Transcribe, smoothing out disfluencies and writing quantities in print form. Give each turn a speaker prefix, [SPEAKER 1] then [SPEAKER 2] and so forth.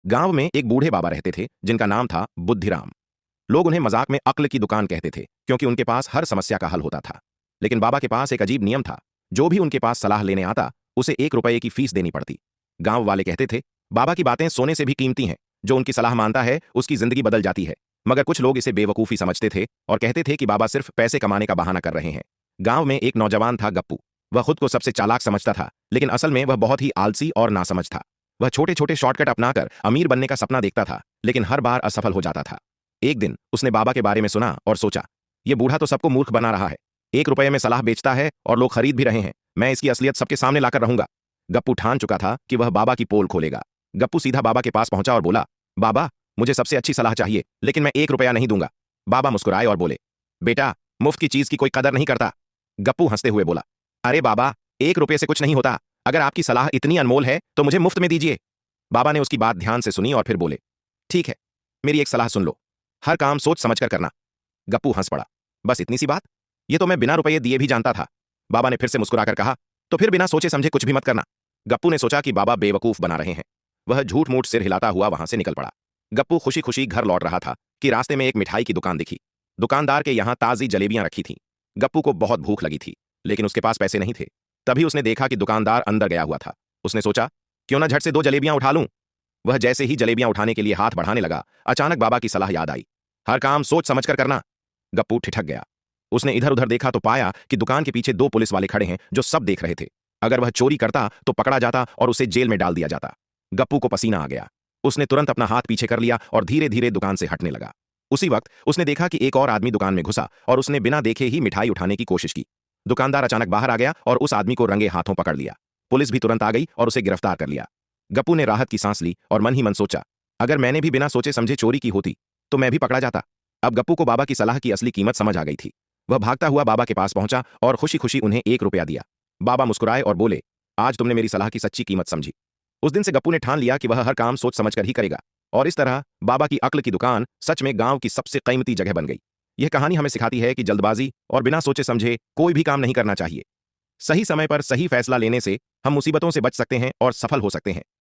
[SPEAKER 1] गांव में एक बूढ़े बाबा रहते थे जिनका नाम था बुद्धिराम। लोग उन्हें मजाक में अक्ल की दुकान कहते थे क्योंकि उनके पास हर समस्या का हल होता था। लेकिन बाबा के पास एक अजीब नियम था। जो भी उनके पास सलाह लेने आता उसे 1 रुपये की फीस देनी पड़ती। गांव वाले कहते थे बाबा की बातें सोने से भी कीमती हैं। जो उनकी सलाह मानता है उसकी जिंदगी बदल जाती है। मगर कुछ लोग इसे बेवकूफ़ी समझते थे और कहते थे कि बाबा सिर्फ पैसे कमाने का बहाना कर रहे हैं। गांव में एक नौजवान था गप्पू। वह खुद को सबसे चालाक समझता था, लेकिन असल में वह बहुत ही आलसी और नासमझ था। वह छोटे छोटे शॉर्टकट अपनाकर अमीर बनने का सपना देखता था, लेकिन हर बार असफल हो जाता था। एक दिन उसने बाबा के बारे में सुना और सोचा, यह बूढ़ा तो सबको मूर्ख बना रहा है। 1 रुपये में सलाह बेचता है और लोग खरीद भी रहे हैं। मैं इसकी असलियत सबके सामने लाकर रहूंगा। गप्पू ठान चुका था कि वह बाबा की पोल खोलेगा। गप्पू सीधा बाबा के पास पहुंचा और बोला, बाबा, मुझे सबसे अच्छी सलाह चाहिए, लेकिन मैं 1 रुपया नहीं दूंगा। बाबा मुस्कुराए और बोले, बेटा, मुफ्त की चीज की कोई कदर नहीं करता। गप्पू हंसते हुए बोला, अरे बाबा, 1 रुपये से कुछ नहीं होता। अगर आपकी सलाह इतनी अनमोल है तो मुझे मुफ्त में दीजिए। बाबा ने उसकी बात ध्यान से सुनी और फिर बोले, ठीक है, मेरी एक सलाह सुन लो। हर काम सोच समझकर करना। गप्पू हंस पड़ा, बस इतनी सी बात? ये तो मैं बिना रुपये दिए भी जानता था। बाबा ने फिर से मुस्कुराकर कहा, तो फिर बिना सोचे समझे कुछ भी मत करना। गप्पू ने सोचा कि बाबा बेवकूफ बना रहे हैं। वह झूठ मूठ सिर हिलाता हुआ वहां से निकल पड़ा। गप्पू खुशी खुशी घर लौट रहा था कि रास्ते में एक मिठाई की दुकान दिखी। दुकानदार के यहां ताजी जलेबियां रखी थीं। गप्पू को बहुत भूख लगी थी, लेकिन उसके पास पैसे नहीं थे। तभी उसने देखा कि दुकानदार अंदर गया हुआ था। उसने सोचा, क्यों ना झट से 2 जलेबियां उठा लूं। वह जैसे ही जलेबियां उठाने के लिए हाथ बढ़ाने लगा, अचानक बाबा की सलाह याद आई, हर काम सोच समझकर करना। गप्पू ठिठक गया। उसने इधर उधर देखा तो पाया कि दुकान के पीछे 2 पुलिस वाले खड़े हैं जो सब देख रहे थे। अगर वह चोरी करता तो पकड़ा जाता और उसे जेल में डाल दिया जाता। गप्पू को पसीना आ गया। उसने तुरंत अपना हाथ पीछे कर लिया और धीरे धीरे दुकान से हटने लगा। उसी वक्त उसने देखा कि एक और आदमी दुकान में घुसा और उसने बिना देखे ही मिठाई उठाने की कोशिश की। दुकानदार अचानक बाहर आ गया और उस आदमी को रंगे हाथों पकड़ लिया। पुलिस भी तुरंत आ गई और उसे गिरफ्तार कर लिया। गप्पू ने राहत की सांस ली और मन ही मन सोचा, अगर मैंने भी बिना सोचे समझे चोरी की होती तो मैं भी पकड़ा जाता। अब गप्पू को बाबा की सलाह की असली कीमत समझ आ गई थी। वह भागता हुआ बाबा के पास पहुंचा और खुशी खुशी उन्हें 1 रुपया दिया। बाबा मुस्कुराए और बोले, आज तुमने मेरी सलाह की सच्ची कीमत समझी। उस दिन से गप्पू ने ठान लिया कि वह हर काम सोच समझकर ही करेगा। और इस तरह बाबा की अक्ल की दुकान सच में गांव की सबसे कीमती जगह बन गई। यह कहानी हमें सिखाती है कि जल्दबाजी और बिना सोचे समझे कोई भी काम नहीं करना चाहिए। सही समय पर सही फैसला लेने से हम मुसीबतों से बच सकते हैं और सफल हो सकते हैं।